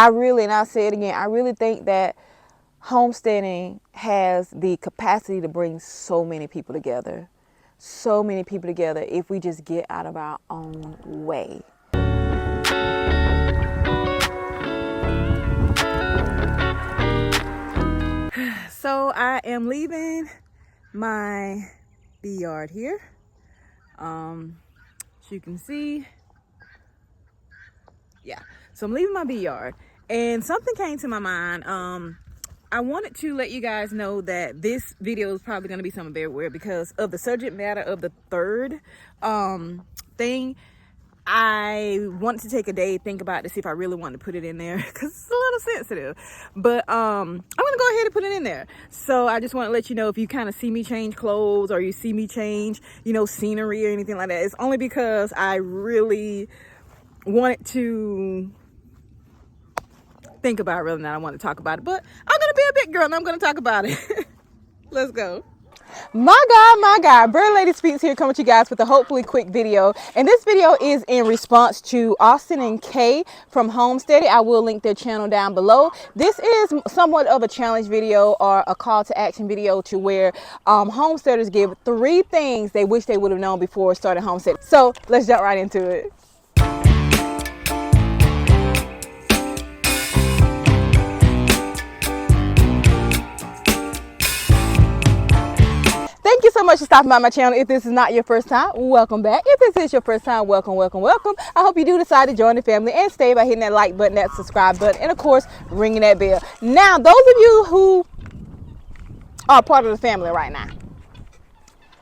and I'll say it again, I really think that homesteading has the capacity to bring so many people together. So many people together if we just get out of our own way. So I am leaving my bee yard here. As you can see, yeah. So I'm leaving my bee yard, and something came to my mind. I wanted to let you guys know that this video is probably going to be something very weird because of the subject matter of the third thing. I wanted to take a day, think about it to see if I really wanted to put it in there because it's a little sensitive. But I'm going to go ahead and put it in there. So I just want to let you know, if you kind of see me change clothes or you see me change, you know, scenery or anything like that, it's only because I really wanted to think about it rather than I want to talk about it. But I'm going to be a big girl and I'm going to talk about it. Let's go. My God, Bird Lady Speaks here, coming to you guys with a hopefully quick video. And this video is in response to Austin and Kay from Homestead. I will link their channel down below. This is somewhat of a challenge video or a call to action video to where homesteaders give 3 things they wish they would have known before starting homestead. So let's jump right into it. Thank you so much for stopping by my channel. If this is not your first time, welcome back. If this is your first time, welcome. I hope you do decide to join the family and stay by hitting that like button, that subscribe button, and of course, ringing that bell. Now, those of you who are part of the family right now,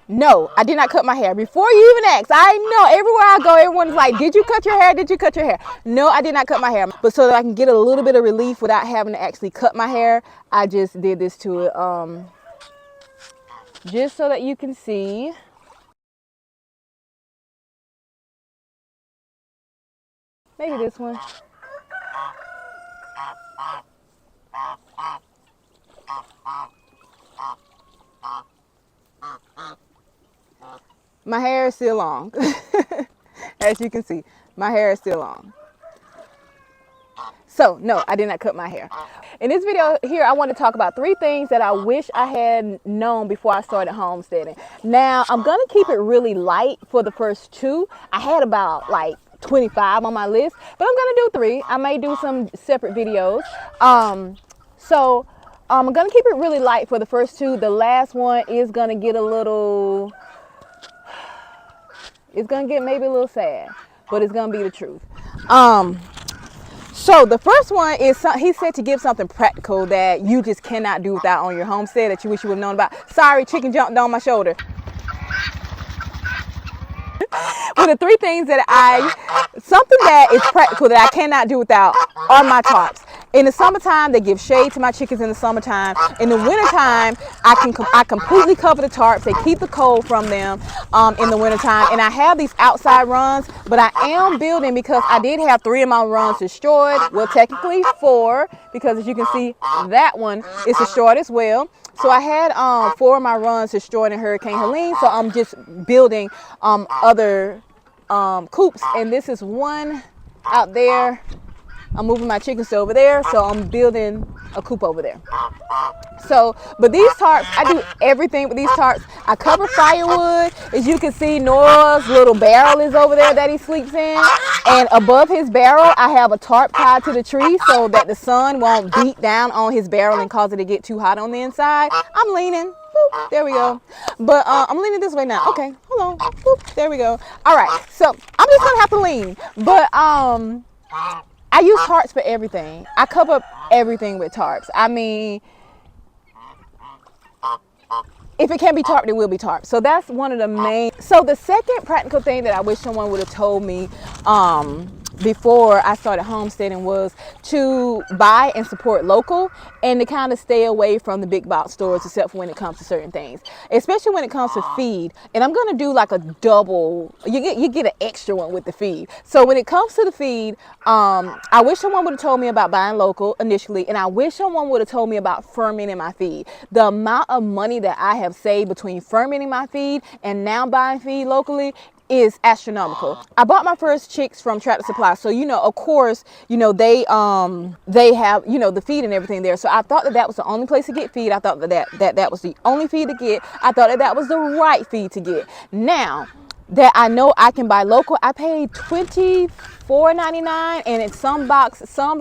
no, I did not cut my hair. Before you even ask, I know everywhere I go, everyone's like, did you cut your hair? Did you cut your hair? No, I did not cut my hair. But so that I can get a little bit of relief without having to actually cut my hair, I just did this to it. Just so that you can see. Maybe this one. My hair is still long. As you can see, my hair is still long. So no, I did not cut my hair. In this video here, I want to talk about 3 things that I wish I had known before I started homesteading. Now, I'm going to keep it really light for the first 2. I had about like 25 on my list, but I'm going to do 3. I may do some separate videos. So I'm going to keep it really light for the first 2. The last one is going to get a little, it's going to get maybe a little sad, but it's going to be the truth. So the first one is, he said to give something practical that you just cannot do without on your homestead that you wish you would have known about. Sorry, chicken jumped on my shoulder. Well, the 3 things that something that is practical that I cannot do without are my tarps. In the summertime, they give shade to my chickens in the summertime. In the wintertime, I completely cover the tarps. They keep the cold from them in the wintertime. And I have these outside runs, but I am building because I did have 3 of my runs destroyed. Well, technically 4, because as you can see, that one is destroyed as well. So I had 4 of my runs destroyed in Hurricane Helene. So I'm just building other coops. And this is one out there. I'm moving my chickens to over there, so I'm building a coop over there. So, but these tarps, I do everything with these tarps. I cover firewood. As you can see, Noah's little barrel is over there that he sleeps in. And above his barrel, I have a tarp tied to the tree so that the sun won't beat down on his barrel and cause it to get too hot on the inside. I'm leaning. Boop, there we go. But I'm leaning this way now. Okay, hold on. Boop, there we go. All right, so I'm just gonna have to lean. But I use tarps for everything. I cover up everything with tarps. I mean, if it can be tarped, it will be tarped. So that's one of the main. So the second practical thing that I wish someone would have told me before I started homesteading was to buy and support local and to kind of stay away from the big box stores, except for when it comes to certain things, especially when it comes to feed. And I'm going to do like a double, you get an extra one with the feed. So when it comes to the feed, I wish someone would have told me about buying local initially, and I wish someone would have told me about fermenting my feed. The amount of money that I have saved between fermenting my feed and now buying feed locally is astronomical. I bought my first chicks from Tractor Supply, so you know, of course, you know, they have, you know, the feed and everything there. So I thought that that was the only place to get feed. I thought that was the only feed to get. I thought that that was the right feed to get. Now that I know I can buy local, I paid $24.99, and in some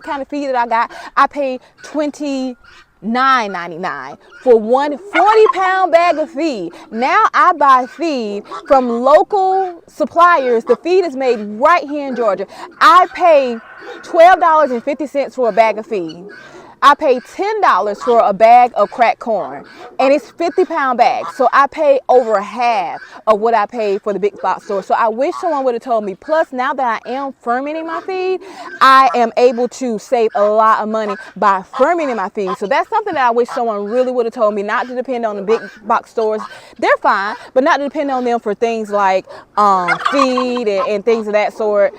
kind of feed that I got, I paid $29.99 for one 40-pound bag of feed. Now I buy feed from local suppliers. The feed is made right here in Georgia. I pay $12.50 for a bag of feed. I pay $10 for a bag of cracked corn, and it's 50-pound bags. So I pay over half of what I paid for the big box store. So I wish someone would have told me. Plus, now that I am fermenting my feed, I am able to save a lot of money by fermenting my feed. So that's something that I wish someone really would have told me, not to depend on the big box stores. They're fine, but not to depend on them for things like feed and things of that sort.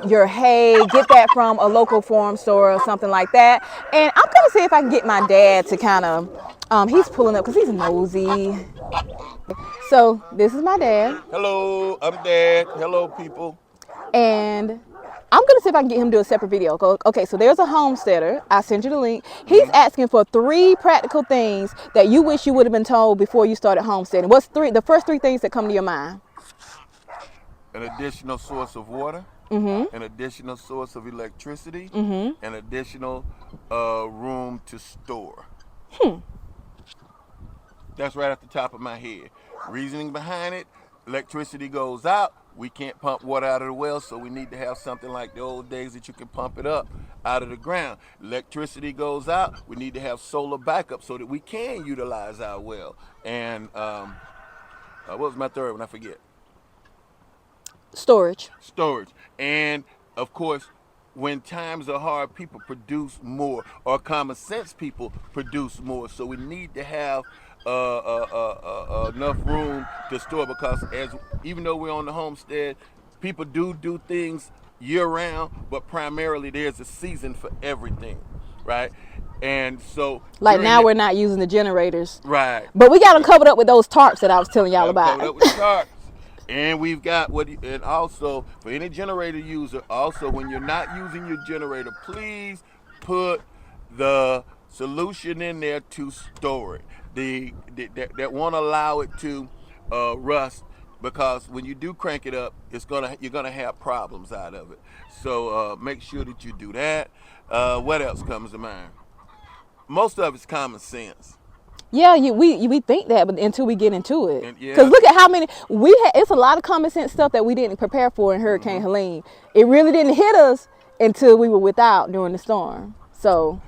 Your hay, get that from a local farm store or something like that. And I'm gonna see if I can get my dad to kind of, he's pulling up because he's nosy. So this is my dad. Hello, I'm Dad. Hello, people. And I'm gonna see if I can get him to do a separate video. Okay, so there's a homesteader. I sent you the link. He's asking for 3 practical things that you wish you would have been told before you started homesteading. What's the first 3 things that come to your mind? An additional source of water, an additional source of electricity, an additional room to store. That's right at the top of my head. Reasoning behind it, electricity goes out. We can't pump water out of the well, so we need to have something like the old days that you can pump it up out of the ground. Electricity goes out. We need to have solar backup so that we can utilize our well. And what was my third one? I forget. Storage. And of course, when times are hard, people produce more, or common sense people produce more. So we need to have enough room to store, because even though we're on the homestead, people do things year round, but primarily there's a season for everything, right? And so like now we're not using the generators, right? But we got them covered up with those tarps that I was telling y'all about. Covered up with tarps. And we've got and also for any generator user, also when you're not using your generator, please put the solution in there to store it. That won't allow it to rust, because when you do crank it up, you're gonna have problems out of it. So make sure that you do that. What else comes to mind? Most of it's common sense. Yeah, we think that, but until we get into it, because look at how many it's a lot of common sense stuff that we didn't prepare for in Hurricane Helene. It really didn't hit us until we were without during the storm. So,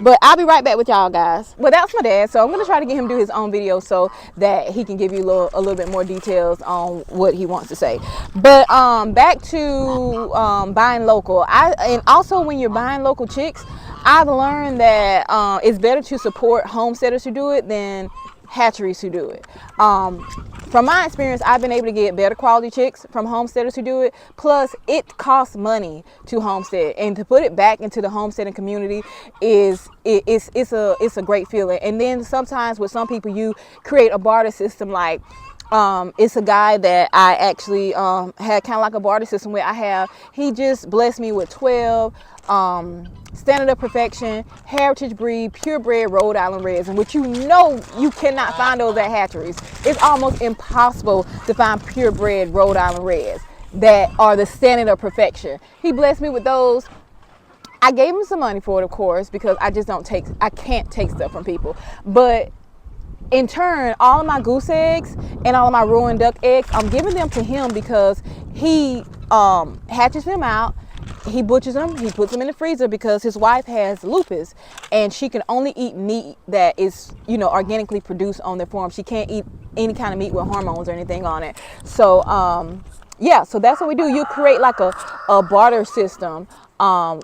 but I'll be right back with y'all guys. Well, that's my dad, so I'm gonna try to get him to do his own video so that he can give you a little bit more details on what he wants to say. But back to buying local. And also when you're buying local chicks, I've learned that it's better to support homesteaders who do it than hatcheries who do it. From my experience, I've been able to get better quality chicks from homesteaders who do it. Plus, it costs money to homestead, and to put it back into the homesteading community it's a great feeling. And then sometimes with some people, you create a barter system. Like it's a guy that I actually had kind of like a barter system with. He just blessed me with 12 standard of perfection, heritage breed, purebred Rhode Island Reds, and which you cannot find those at hatcheries. It's almost impossible to find purebred Rhode Island Reds that are the standard of perfection. He blessed me with those. I gave him some money for it, of course, because I can't take stuff from people. But in turn, all of my goose eggs and all of my ruined duck eggs, I'm giving them to him because he hatches them out. He butchers them, he puts them in the freezer, because his wife has lupus and she can only eat meat that is, organically produced on their farm. She can't eat any kind of meat with hormones or anything on it. So, so that's what we do. You create like a barter system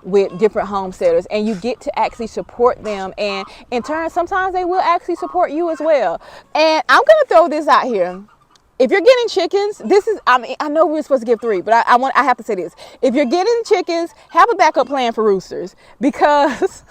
with different homesteaders, and you get to actually support them. And in turn, sometimes they will actually support you as well. And I'm going to throw this out here. If you're getting chickens, I know we're supposed to give 3, but I have to say this. If you're getting chickens, have a backup plan for roosters, because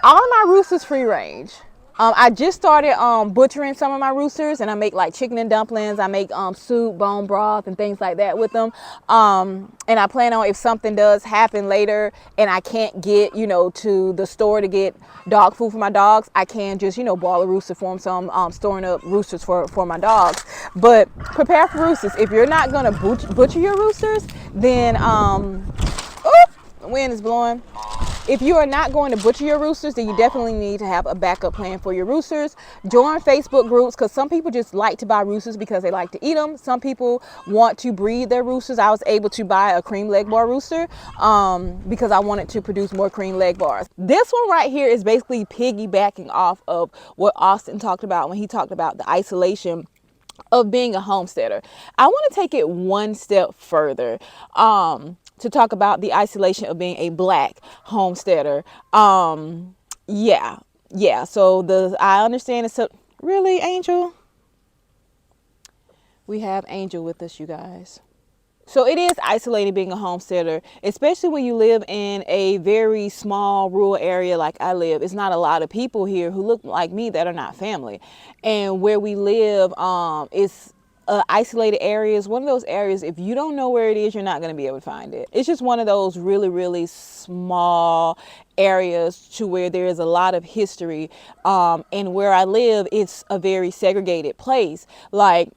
all of my roosters free range. I just started butchering some of my roosters, and I make like chicken and dumplings. I make soup, bone broth, and things like that with them. And I plan on, if something does happen later and I can't get, to the store to get dog food for my dogs, I can just, boil a rooster for them. So I'm storing up roosters for my dogs. But prepare for roosters. If you're not gonna butcher your roosters, then the wind is blowing. If you are not going to butcher your roosters, then you definitely need to have a backup plan for your roosters. Join Facebook groups, because some people just like to buy roosters because they like to eat them. Some people want to breed their roosters. I was able to buy a cream leg bar rooster because I wanted to produce more cream leg bars. This one right here is basically piggybacking off of what Austin talked about when he talked about the isolation of being a homesteader. I want to take it one step further to talk about the isolation of being a Black homesteader. Yeah. So I understand it's really, Angel. We have Angel with us, you guys. So it is isolating being a homesteader, especially when you live in a very small rural area like I live. It's not a lot of people here who look like me that are not family. And where we live, it's isolated areas. One of those areas, if you don't know where it is, you're not going to be able to find it. It's just one of those really, really small areas to where there is a lot of history. And where I live, it's a very segregated place. Like,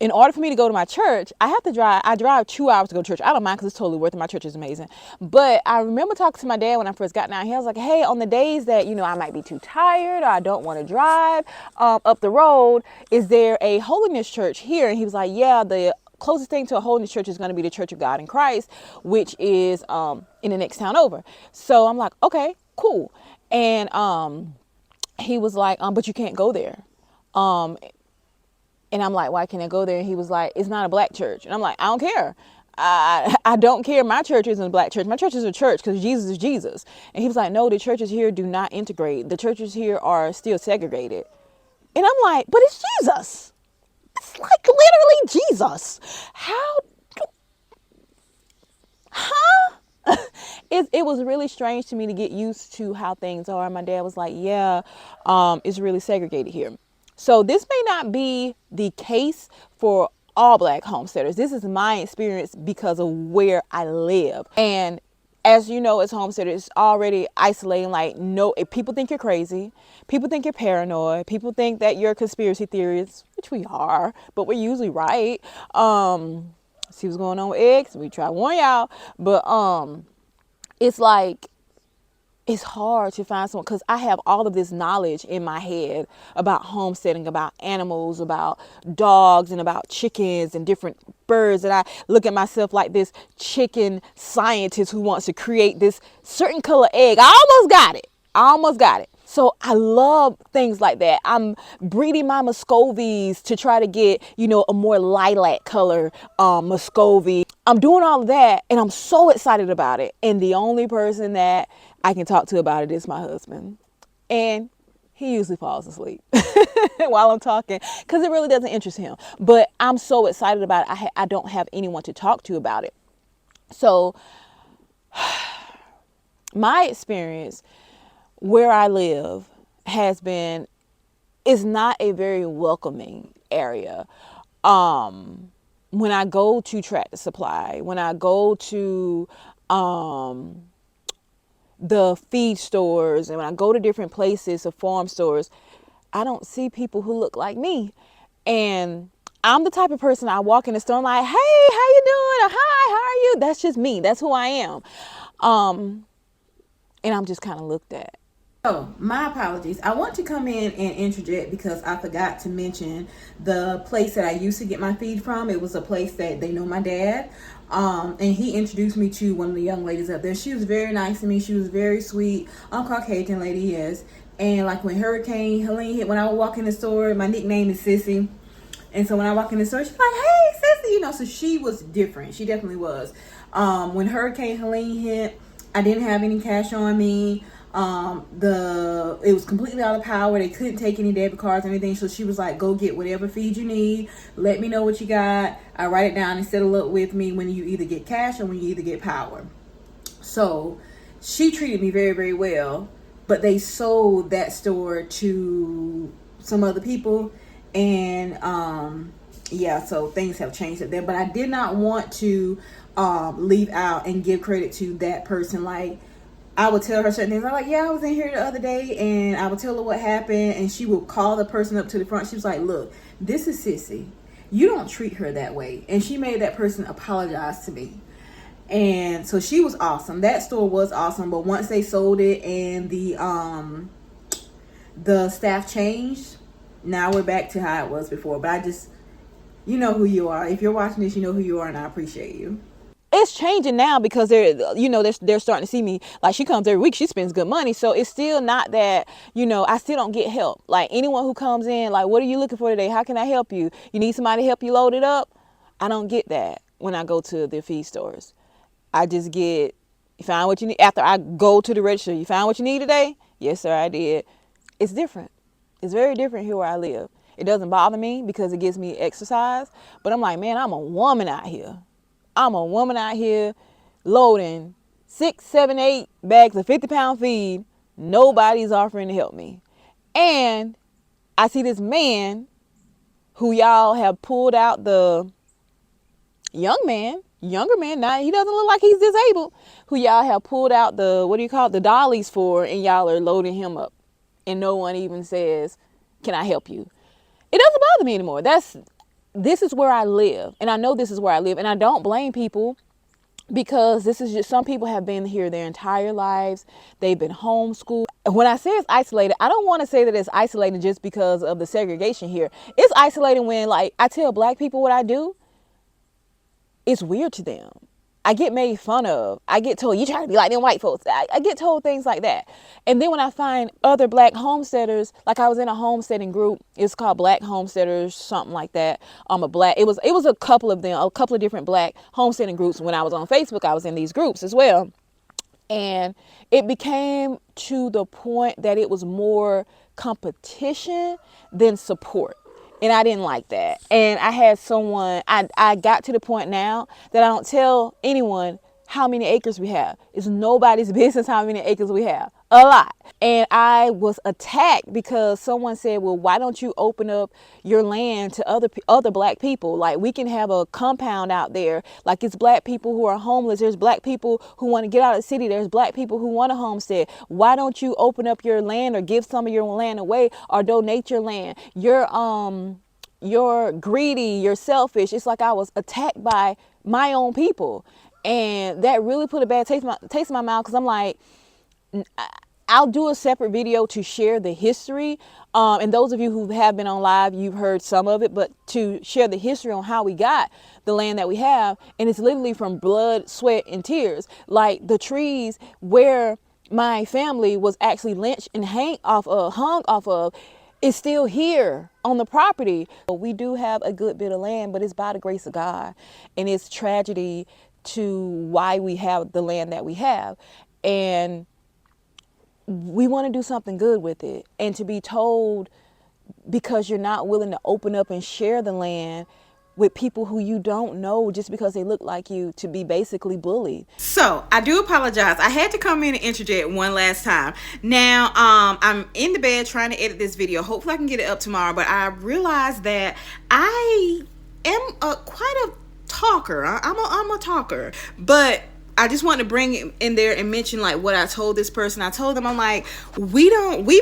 in order for me to go to my church, I drive 2 hours to go to church. I don't mind because it's totally worth it. My church is amazing. But I remember talking to my dad when I first got down here. I was like, hey, on the days that, I might be too tired or I don't want to drive up the road, is there a holiness church here? And he was like, yeah, the closest thing to a holiness church is going to be the Church of God in Christ, which is in the next town over. So I'm like, okay, cool. And he was like, but you can't go there. And I'm like, why can't I go there? And he was like, it's not a Black church. And I'm like, I don't care. I don't care. My church isn't a Black church. My church is a church because Jesus is Jesus. And he was like, no, the churches here do not integrate. The churches here are still segregated. And I'm like, but it's Jesus. It's like literally Jesus. It was really strange to me to get used to how things are. And my dad was like, yeah, it's really segregated here. So this may not be the case for all Black homesteaders. This is my experience because of where I live. And as you know, as homesteaders, it's already isolating. Like, no, if people think you're crazy, people think you're paranoid, people think that you're conspiracy theorists, which we are, but we're usually right. See what's going on with eggs. We try to warn y'all, but it's like, it's hard to find someone, because I have all of this knowledge in my head about homesteading, about animals, about dogs, and about chickens and different birds, that I look at myself like this chicken scientist who wants to create this certain color egg. I almost got it. So I love things like that. I'm breeding my Muscovies to try to get, a more lilac color Muscovy. I'm doing all of that, and I'm so excited about it. And the only person that I can talk to about it is my husband. And he usually falls asleep while I'm talking, because it really doesn't interest him. But I'm so excited about it. I don't have anyone to talk to about it. So my experience where I live is not a very welcoming area. When I go to Tractor Supply, when I go to the feed stores, and when I go to different places or farm stores, I don't see people who look like me. And I'm the type of person, I walk in the store, I'm like, hey, how you doing? Or, hi, how are you? That's just me. That's who I am. And I'm just kind of looked at. Oh, my apologies. I want to come in and interject because I forgot to mention the place that I used to get my feed from. It was a place that they know my dad. And he introduced me to one of the young ladies up there. She was very nice to me. She was very sweet. Caucasian lady, yes. And like when Hurricane Helene hit, when I would walk in the store, my nickname is Sissy. And so when I walk in the store, she's like, hey, Sissy, so she was different. She definitely was. When Hurricane Helene hit, I didn't have any cash on me. It was completely out of power. They couldn't take any debit cards or anything. So she was like, go get whatever feed you need. Let me know what you got. I write it down and settle up with me when you either get cash or when you either get power. So she treated me very, very well. but they sold that store to some other people, and yeah, so things have changed up there. But I did not want to leave out and give credit to that person. Like, I would tell her certain things. I'm like, yeah, I was in here the other day, and I would tell her what happened, and she would call the person up to the front. She was like, look, this is Sissy. You don't treat her that way. And she made that person apologize to me. And so she was awesome. That store was awesome. But once they sold it and the staff changed, now we're back to how it was before. But I just, you know who you are. If you're watching this, you know who you are, and I appreciate you. It's changing now because they're starting to see me. Like, she comes every week, she spends good money, so it's still not that, I still don't get help. Like, anyone who comes in, like, what are you looking for today? How can I help you? You need somebody to help you load it up? I don't get that when I go to the feed stores. I just get, you find what you need. After I go to the register, you find what you need today? Yes, sir, I did. It's different. It's very different here where I live. It doesn't bother me because it gives me exercise, but I'm like, man, I'm a woman out here. I'm a woman out here loading 6, 7, 8 bags of 50-pound feed. Nobody's offering to help me. And I see this man who y'all have pulled out the younger man, now he doesn't look like he's disabled, who y'all have pulled out the dollies for, and y'all are loading him up. And no one even says, can I help you? It doesn't bother me anymore. This is where I live, and I know this is where I live, and I don't blame people, because this is just, some people have been here their entire lives. They've been homeschooled. When I say it's isolated, I don't want to say that it's isolated just because of the segregation here. It's isolating when, like, I tell black people what I do, it's weird to them. I get made fun of. I get told, you try to be like them white folks. I get told things like that. And then when I find other black homesteaders, like I was in a homesteading group, it's called Black Homesteaders, something like that. It was a couple of them, a couple of different black homesteading groups. When I was on Facebook, I was in these groups as well. And it became to the point that it was more competition than support. And I didn't like that. And I had someone, I got to the point now that I don't tell anyone how many acres we have. It's nobody's business how many acres we have. A lot. And I was attacked because someone said, well, why don't you open up your land to other black people? Like, we can have a compound out there. Like, it's black people who are homeless. There's black people who want to get out of the city. There's black people who want a homestead. Why don't you open up your land or give some of your land away or donate your land? You're greedy, you're selfish. It's like I was attacked by my own people. And that really put a bad taste in my mouth, because I'm like, I'll do a separate video to share the history. And those of you who have been on live, you've heard some of it, but to share the history on how we got the land that we have. And it's literally from blood, sweat, and tears. Like, the trees where my family was actually lynched and hung off of is still here on the property. We do have a good bit of land, but it's by the grace of God. And it's tragedy to why we have the land that we have. And we want to do something good with it. And to be told, because you're not willing to open up and share the land with people who you don't know just because they look like you, to be basically bullied. So I do apologize. I had to come in and interject one last time. Now, I'm in the bed trying to edit this video. Hopefully I can get it up tomorrow, but I realized that I am quite a talker. I'm a talker, but I just want to bring it in there and mention, like, what I told this person. I told them, I'm like, we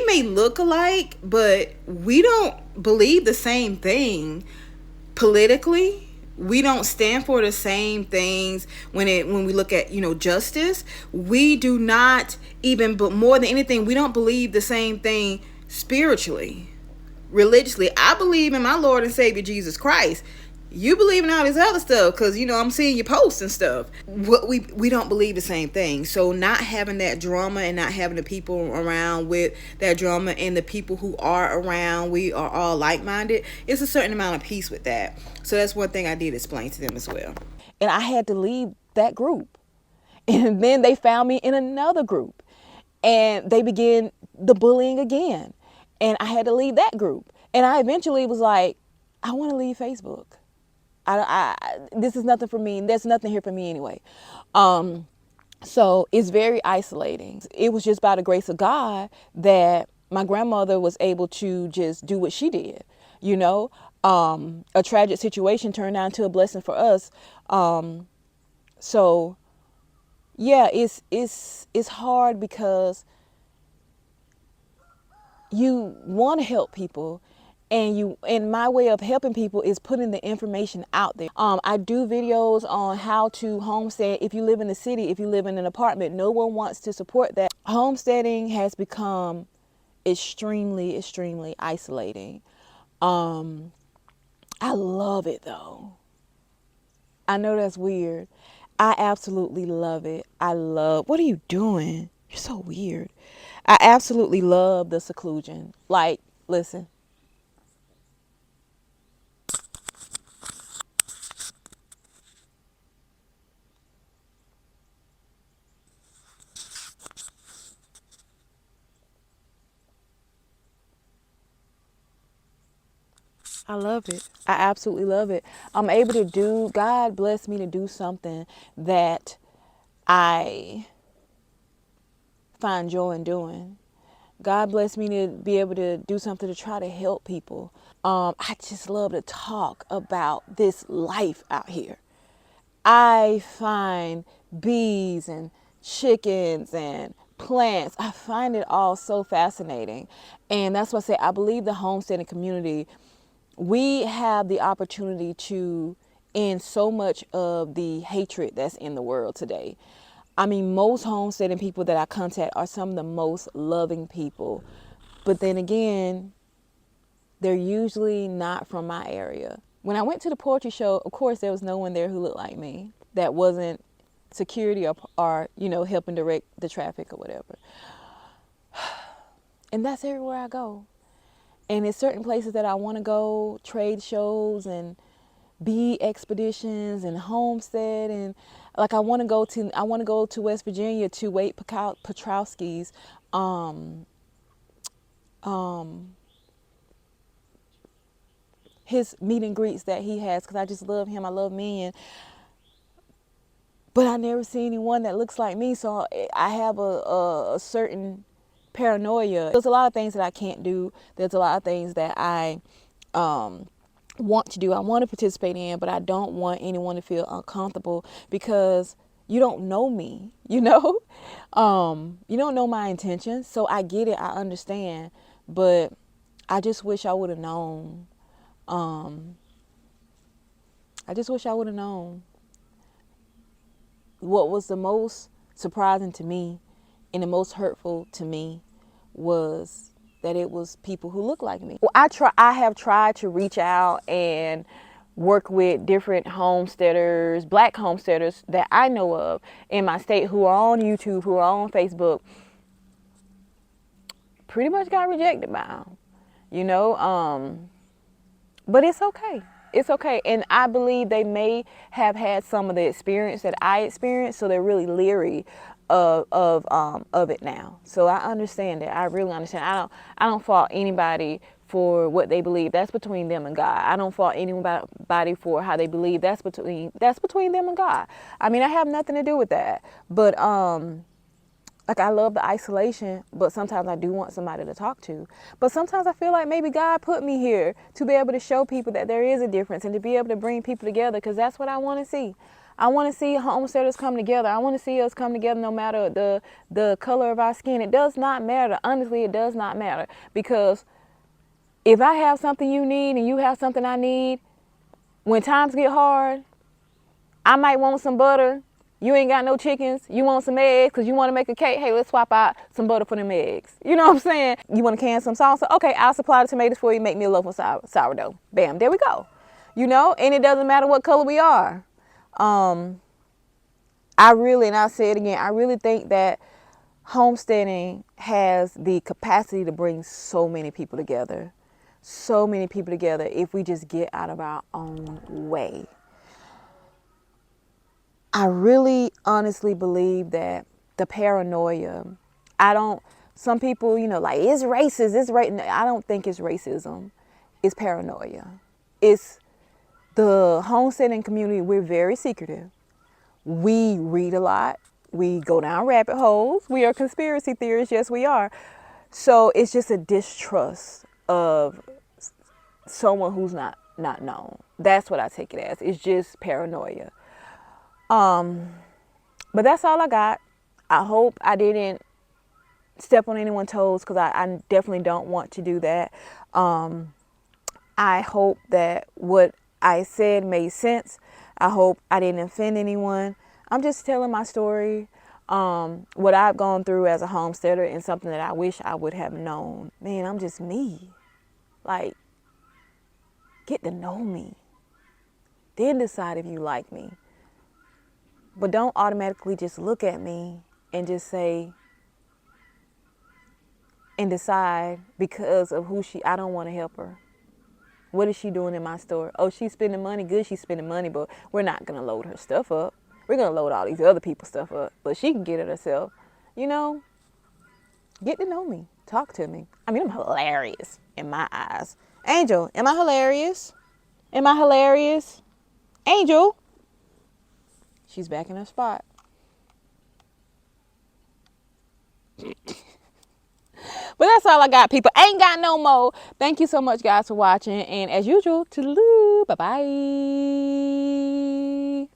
may look alike, but we don't believe the same thing politically. We don't stand for the same things when we look at, justice. We do not even, but more than anything, we don't believe the same thing spiritually, religiously. I believe in my Lord and Savior Jesus Christ. You believe in all this other stuff because, I'm seeing your posts and stuff. We don't believe the same thing. So not having that drama and not having the people around with that drama, and the people who are around, we are all like-minded. It's a certain amount of peace with that. So that's one thing I did explain to them as well. And I had to leave that group. And then they found me in another group. And they began the bullying again. And I had to leave that group. And I eventually was like, I want to leave Facebook. This is nothing for me. There's nothing here for me anyway. So it's very isolating. It was just by the grace of God that my grandmother was able to just do what she did. You know, a tragic situation turned out into a blessing for us. So yeah, it's hard because you want to help people, and my way of helping people is putting the information out there. I do videos on how to homestead. If you live in the city, if you live in an apartment, no one wants to support that. Homesteading has become extremely isolating. I love it though. I know that's weird. I absolutely love it. What are you doing? You're so weird. I absolutely love the seclusion. Like, listen, I love it. I absolutely love it. I'm able to do, God bless me to do something that I find joy in doing. God bless me to be able to do something to try to help people. I just love to talk about this life out here. I find bees and chickens and plants. I find it all so fascinating. And that's why I say I believe the homesteading community, we have the opportunity to end so much of the hatred that's in the world today. I mean, most homesteading people that I contact are some of the most loving people. But then again, they're usually not from my area. When I went to the poetry show, of course, there was no one there who looked like me that wasn't security or helping direct the traffic or whatever. And that's everywhere I go. And it's certain places that I want to go, trade shows and bee expeditions and homestead, and like I want to go to West Virginia to Wade Petrowski's his meet and greets that he has, because I just love him. I love men, but I never see anyone that looks like me. So I have a certain paranoia. There's a lot of things that I can't do. There's a lot of things that I want to do. I want to participate in, but I don't want anyone to feel uncomfortable because you don't know me, you know? You don't know my intentions. So I get it. I understand. But I just wish I would have known. I just wish I would have known. What was the most surprising to me and the most hurtful to me was that it was people who look like me. Well, I have tried to reach out and work with different homesteaders, black homesteaders that I know of in my state who are on YouTube, who are on Facebook. Pretty much got rejected by them, you know. But it's okay. It's okay. And I believe they may have had some of the experience that I experienced, so they're really leery of it now. So I understand it. I really understand. I don't fault anybody for what they believe. That's between them and God. I don't fault anybody for how they believe. That's between them and God. I mean, I have nothing to do with that. But like, I love the isolation, but sometimes I do want somebody to talk to. But sometimes I feel like maybe God put me here to be able to show people that there is a difference and to be able to bring people together, because that's what I want to see. I want to see homesteaders come together. I want to see us come together no matter the color of our skin. It does not matter. Honestly, it does not matter. Because if I have something you need and you have something I need, when times get hard, I might want some butter. You ain't got no chickens. You want some eggs because you want to make a cake. Hey, let's swap out some butter for them eggs. You know what I'm saying? You want to can some salsa? Okay, I'll supply the tomatoes for you. Make me a loaf of sourdough. Bam, there we go. You know, and it doesn't matter what color we are. And I'll say it again, I really think that homesteading has the capacity to bring so many people together. So many people together if we just get out of our own way. I really honestly believe that the paranoia, some people, like, it's racist, it's right. I don't think it's racism. It's paranoia. It's the homesteading community. We're very secretive. We read a lot. We go down rabbit holes. We are conspiracy theorists. Yes, we are. So it's just a distrust of someone who's not known. That's what I take it as. It's just paranoia. But that's all I got. I hope I didn't step on anyone's toes, because I definitely don't want to do that. I hope that what I said made sense. I hope I didn't offend anyone. I'm just telling my story, what I've gone through as a homesteader, and something that I wish I would have known. Man, I'm just me. Like, get to know me. Then decide if you like me. But don't automatically just look at me and just say, and decide because of who I don't want to help her. What is she doing in my store? Oh, she's spending money. Good, she's spending money, but we're not going to load her stuff up. We're going to load all these other people's stuff up, but she can get it herself. You know, get to know me. Talk to me. I mean, I'm hilarious in my eyes. Angel, am I hilarious? Am I hilarious? Angel. She's back in her spot. But that's all I got, people. Ain't got no more. Thank you so much, guys, for watching. And as usual, toodaloo. Bye-bye.